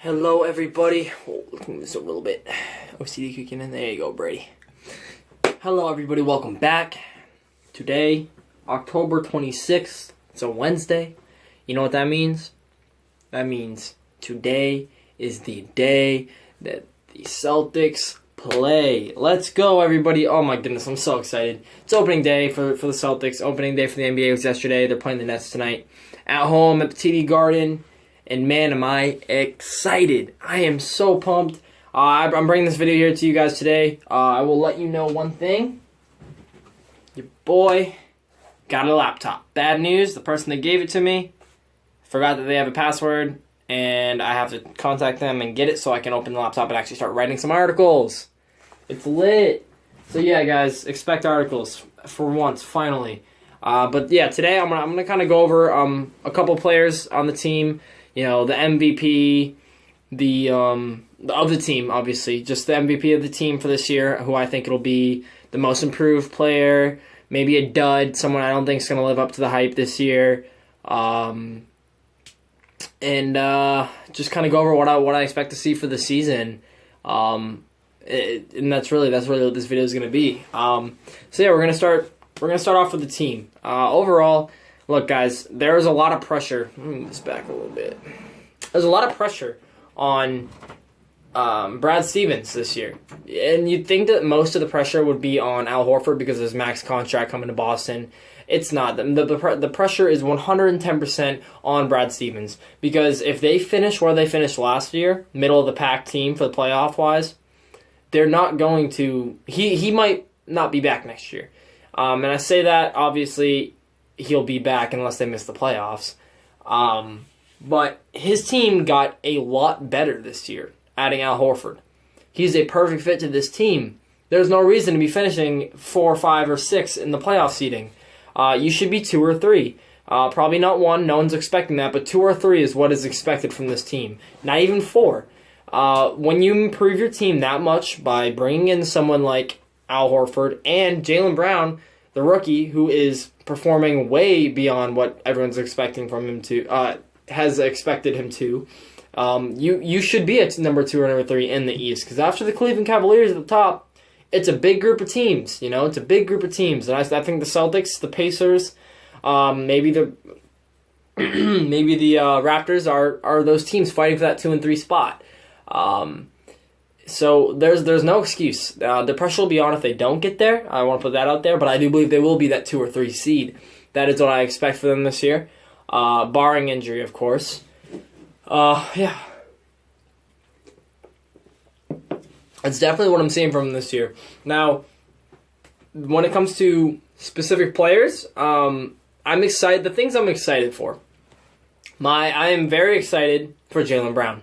Hello, everybody. Oh, let's move this a little bit. OCD kicking in. There you go, Brady. Hello, everybody. Welcome back. Today, October 26th. It's a Wednesday. You know what that means? That means today is the day that the Celtics play. Let's go, everybody. Oh, my goodness. I'm so excited. It's opening day for the Celtics. Opening day for the NBA was yesterday. They're playing the Nets tonight. At home at the TD Garden. And man, am I excited. I am so pumped. I'm bringing this video here to you guys today. I will let you know one thing. Your boy got a laptop. Bad news, the person that gave it to me forgot that they have a password, and I have to contact them and get it so I can open the laptop and actually start writing some articles. It's lit. So yeah, guys, expect articles for once, finally. But yeah, today I'm gonna kind of go over a couple players on the team. You know, the MVP, of the team, obviously. Just the MVP of the team for this year, who I think it'll be the most improved player, maybe a dud, someone I don't think is going to live up to the hype this year. And just kind of go over what I expect to see for the season. And that's really what this video is going to be. So yeah, we're gonna start off with the team. Overall, look, guys, there's a lot of pressure. Let me move this back a little bit. There's a lot of pressure on Brad Stevens this year. And you'd think that most of the pressure would be on Al Horford because of his max contract coming to Boston. It's not. The pressure is 110% on Brad Stevens. Because if they finish where they finished last year, middle of the pack team for the playoff-wise, they're not going to... He might not be back next year. And I say that, obviously... he'll be back unless they miss the playoffs. But his team got a lot better this year, adding Al Horford. He's a perfect fit to this team. There's no reason to be finishing 4, 5, or 6 in the playoff seeding. You should be 2 or 3. Probably not 1. No one's expecting that, but 2 or 3 is what is expected from this team. Not even 4. When you improve your team that much by bringing in someone like Al Horford and Jaylen Brown, the rookie, who is performing way beyond what everyone's expecting from him to, has expected him to, you should be at number 2 or number 3 in the East. Because after the Cleveland Cavaliers at the top, it's a big group of teams. You know, it's a big group of teams. And I think the Celtics, the Pacers, maybe the Raptors are those teams fighting for that 2 and 3 spot. So there's no excuse. The pressure will be on if they don't get there. I want to put that out there, but I do believe they will be that 2 or 3 seed. That is what I expect for them this year, barring injury, of course. Yeah, that's definitely what I'm seeing from them this year. Now, when it comes to specific players, I'm excited. The things I'm excited for. I am very excited for Jaylen Brown.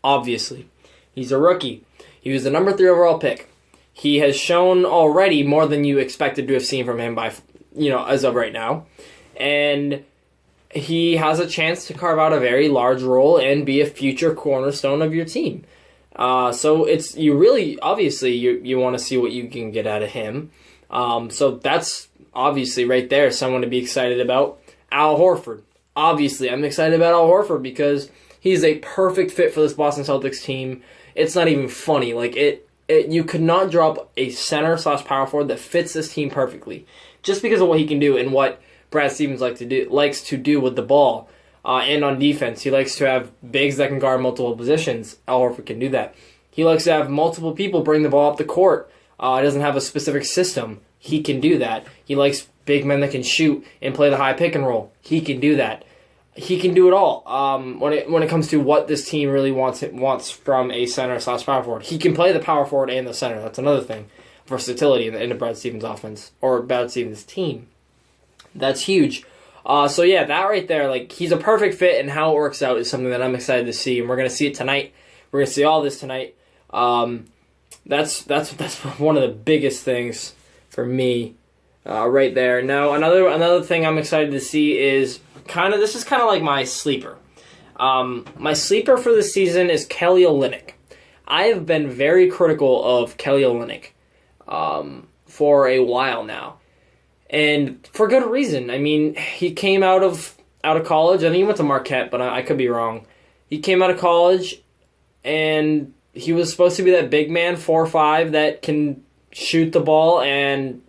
Obviously, he's a rookie. He was the number 3 overall pick. He has shown already more than you expected to have seen from him as of right now. And he has a chance to carve out a very large role and be a future cornerstone of your team. So you want to see what you can get out of him. So that's obviously right there someone to be excited about. Al Horford. Obviously, I'm excited about Al Horford because he's a perfect fit for this Boston Celtics team. It's not even funny. You could not drop a center/power forward that fits this team perfectly, just because of what he can do and what Brad Stevens likes to do with the ball, and on defense. He likes to have bigs that can guard multiple positions. Al Horford can do that. He likes to have multiple people bring the ball up the court. He doesn't have a specific system. He can do that. He likes big men that can shoot and play the high pick and roll. He can do that. He can do it all. When it comes to what this team really wants from a center/power forward, he can play the power forward and the center. That's another thing. Versatility in the Brad Stevens offense or Brad Stevens team. That's huge. So yeah, that right there, he's a perfect fit, and how it works out is something that I'm excited to see, and we're gonna see it tonight. We're gonna see all this tonight. That's one of the biggest things for me, right there. Now another thing I'm excited to see is this is kind of like my sleeper. My sleeper for the season is Kelly Olynyk. I have been very critical of Kelly Olynyk for a while now, and for good reason. I mean, he came out of college. I think he went to Marquette, but I could be wrong. He came out of college and he was supposed to be that big man, 4'5", that can shoot the ball and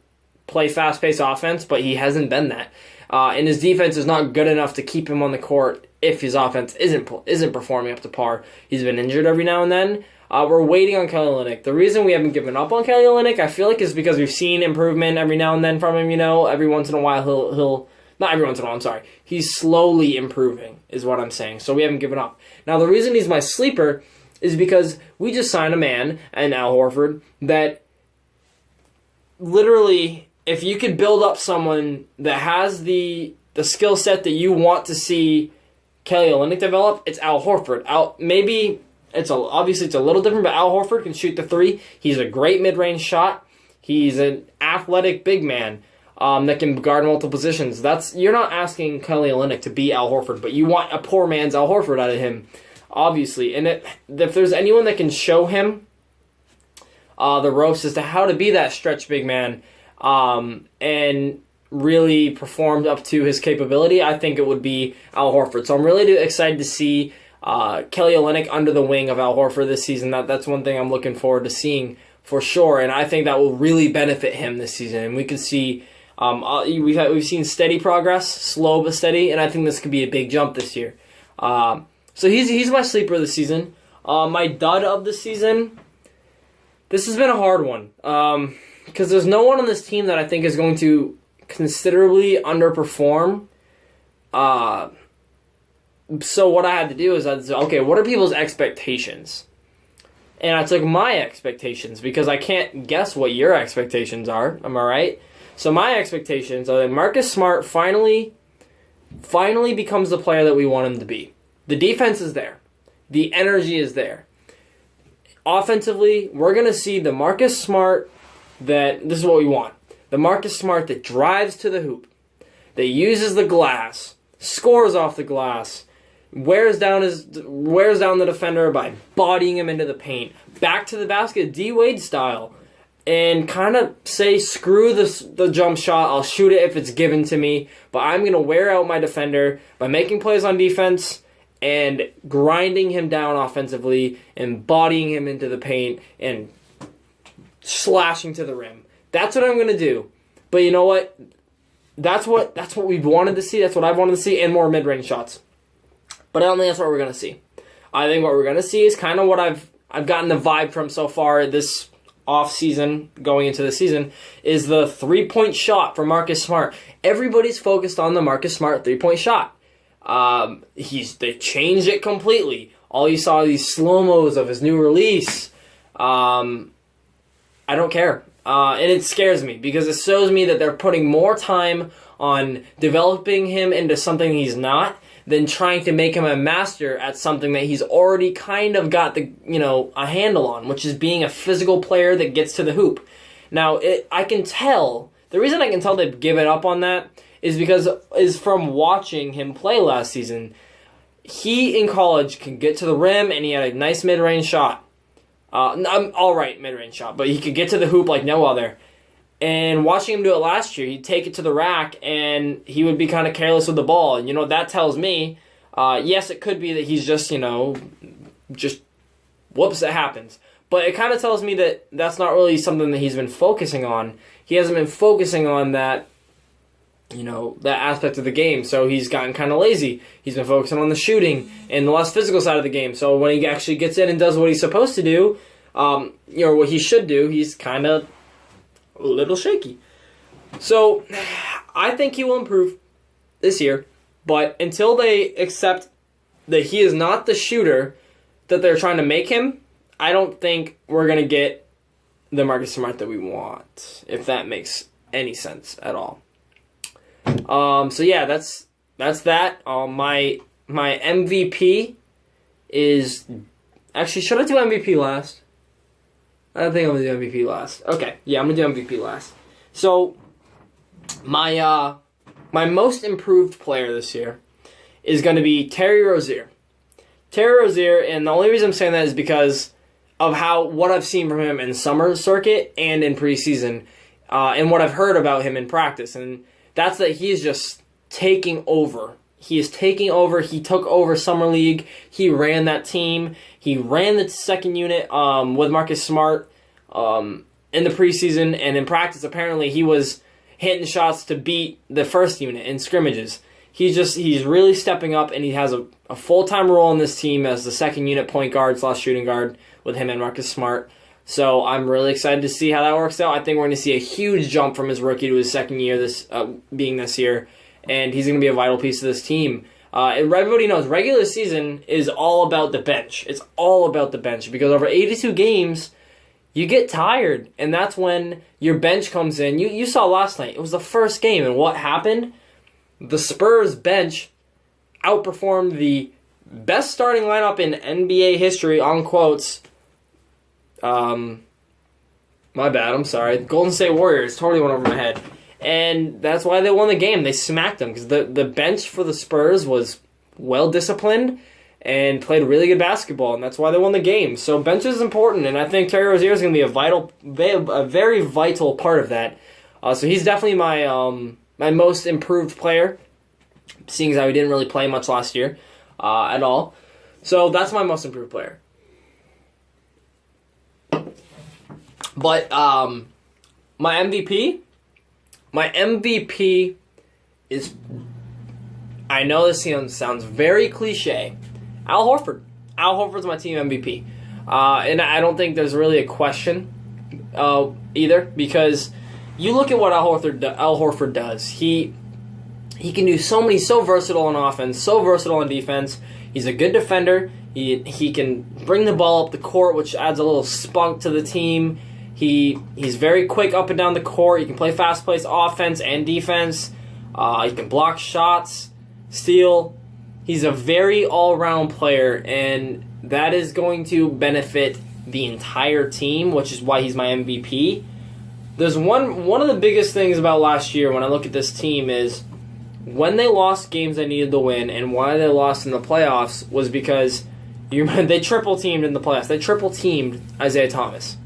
play fast-paced offense, but he hasn't been that. And his defense is not good enough to keep him on the court if his offense isn't performing up to par. He's been injured every now and then. We're waiting on Kelly Olynyk. The reason we haven't given up on Kelly Olynyk, I feel like, is because we've seen improvement every now and then from him. Every once in a while he'll not every once in a while, I'm sorry. He's slowly improving, is what I'm saying. So we haven't given up. Now, the reason he's my sleeper is because we just signed a man, and Al Horford, that literally, if you could build up someone that has the skill set that you want to see Kelly Olynyk develop, it's Al Horford. Obviously it's a little different, but Al Horford can shoot the three. He's a great mid-range shot. He's an athletic big man that can guard multiple positions. You're not asking Kelly Olynyk to be Al Horford, but you want a poor man's Al Horford out of him, obviously. And if there's anyone that can show him the ropes as to how to be that stretch big man and really performed up to his capability, I think it would be Al Horford. So I'm really excited to see Kelly Olynyk under the wing of Al Horford this season. That's one thing I'm looking forward to seeing for sure, and I think that will really benefit him this season. And we could see we've seen steady progress, slow but steady, and I think this could be a big jump this year. So he's my sleeper of the season. My dud of the season. This has been a hard one because there's no one on this team that I think is going to considerably underperform. So what I had to do is I said, okay, what are people's expectations? And I took my expectations because I can't guess what your expectations are. Am I right? So my expectations are that Marcus Smart finally becomes the player that we want him to be. The defense is there. The energy is there. Offensively, we're going to see the Marcus Smart this is what we want. The Marcus Smart that drives to the hoop, that uses the glass, scores off the glass, wears down the defender by bodying him into the paint, back to the basket, D-Wade style, and kind of say, screw the jump shot, I'll shoot it if it's given to me, but I'm going to wear out my defender by making plays on defense and grinding him down offensively and bodying him into the paint and slashing to the rim. That's what I'm going to do. But you know what? That's what we've wanted to see. That's what I've wanted to see, and more mid-range shots. But I don't think that's what we're going to see. I think what we're going to see is kind of what I've gotten the vibe from so far this off-season, going into the season, is the three-point shot for Marcus Smart. Everybody's focused on the Marcus Smart three-point shot. They changed it completely. All you saw are these slow-mos of his new release. I don't care. And it scares me because it shows me that they're putting more time on developing him into something he's not than trying to make him a master at something that he's already kind of got a handle on, which is being a physical player that gets to the hoop. Now, I can tell, the reason I can tell they've given up on that is from watching him play last season. He, in college, could get to the rim, and he had a nice mid-range shot. Alright mid-range shot, but he could get to the hoop like no other. And watching him do it last year, he'd take it to the rack, and he would be kind of careless with the ball. And, that tells me, yes, it could be that he's just, whoops, it happens. But it kind of tells me that that's not really something that he's been focusing on. He hasn't been focusing on that, that aspect of the game. So he's gotten kind of lazy. He's been focusing on the shooting and the less physical side of the game. So when he actually gets in and does what he's supposed to do, what he should do, he's kind of a little shaky. So I think he will improve this year. But until they accept that he is not the shooter that they're trying to make him, I don't think we're going to get the Marcus Smart that we want, if that makes any sense at all. So yeah, that's that. My MVP is actually, should I do MVP last? I think I'm gonna do MVP last. Okay, yeah, I'm gonna do MVP last. So my most improved player this year is gonna be Terry Rozier. Terry Rozier, and the only reason I'm saying that is because of what I've seen from him in summer circuit and in preseason, and what I've heard about him in practice, and that's that he's just taking over He is taking over. He took over Summer League. He ran that team. He ran the second unit with Marcus Smart in the preseason. And in practice, apparently, he was hitting shots to beat the first unit in scrimmages. He's really stepping up, and he has a full-time role in this team as the second unit point guard / shooting guard with him and Marcus Smart. So I'm really excited to see how that works out. I think we're going to see a huge jump from his rookie to his second year, this year, and he's going to be a vital piece of this team. And everybody knows regular season is all about the bench. It's all about the bench because over 82 games, you get tired, and that's when your bench comes in. You saw last night. It was the first game, and what happened? The Spurs bench outperformed the best starting lineup in NBA history, on quotes. My bad, I'm sorry. Golden State Warriors totally went over my head. And that's why they won the game. They smacked them because the bench for the Spurs was well-disciplined and played really good basketball, and that's why they won the game. So bench is important, and I think Terry Rozier is going to be a very vital part of that. So he's definitely my most improved player, seeing as how he didn't really play much last year at all. So that's my most improved player. But my MVP is, I know this sounds very cliche, Al Horford. Al Horford's my team MVP. And I don't think there's really a question either, because you look at what Al Horford does. He can do so versatile on offense, so versatile on defense. He's a good defender. He can bring the ball up the court, which adds a little spunk to the team. He's very quick up and down the court. He can play fast-paced offense and defense. He can block shots, steal. He's a very all-round player, and that is going to benefit the entire team, which is why he's my MVP. There's one of the biggest things about last year when I look at this team is when they lost games they needed to win, and why they lost in the playoffs was because they triple-teamed in the playoffs. They triple-teamed Isaiah Thomas.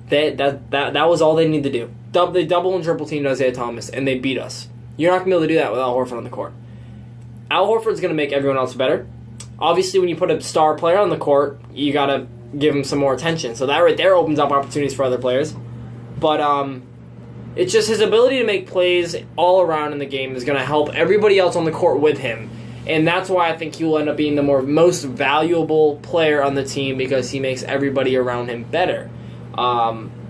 That was all they needed to do. They double and triple teamed Isaiah Thomas, and they beat us. You're not going to be able to do that with Al Horford on the court. Al Horford's going to make everyone else better. Obviously, when you put a star player on the court, you got to give him some more attention. So that right there opens up opportunities for other players. But it's just his ability to make plays all around in the game is going to help everybody else on the court with him. And that's why I think he will end up being the most valuable player on the team, because he makes everybody around him better.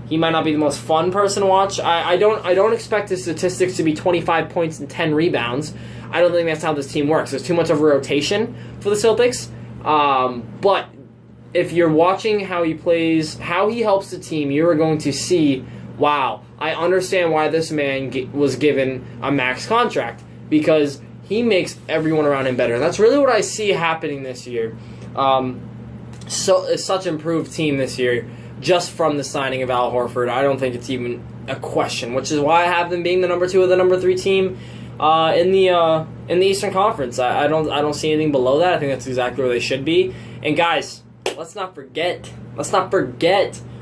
He might not be the most fun person to watch. I don't expect his statistics to be 25 points and 10 rebounds. I don't think that's how this team works. There's too much of a rotation for the Celtics. But if you're watching how he plays, how he helps the team, you're going to see, wow, I understand why this man was given a max contract, because he makes everyone around him better. And that's really what I see happening this year. So it's such an improved team this year. Just from the signing of Al Horford, I don't think it's even a question, which is why I have them being the number 2 or the number 3 team in the Eastern Conference. I don't see anything below that. I think that's exactly where they should be. And guys, let's not forget,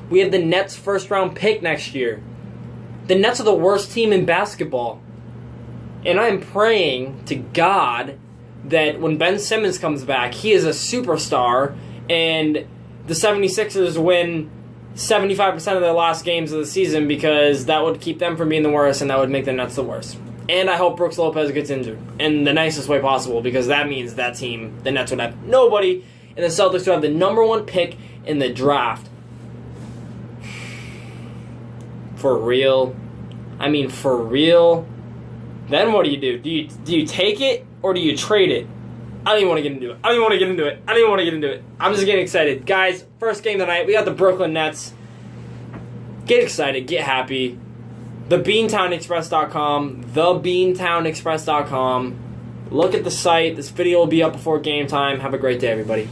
we have the Nets' first-round pick next year. The Nets are the worst team in basketball, and I'm praying to God that when Ben Simmons comes back, he is a superstar, and the 76ers win 75% of their last games of the season, because that would keep them from being the worst, and that would make the Nets the worst. And I hope Brooks Lopez gets injured in the nicest way possible, because that means that team, the Nets, would have nobody, and the Celtics would have the number 1 pick in the draft. For real? I mean, for real? Then what do you do? Do you take it, or do you trade it? I don't even want to get into it. I'm just getting excited. Guys, first game tonight, we got the Brooklyn Nets. Get excited. Get happy. TheBeantownExpress.com. TheBeantownExpress.com. Look at the site. This video will be up before game time. Have a great day, everybody.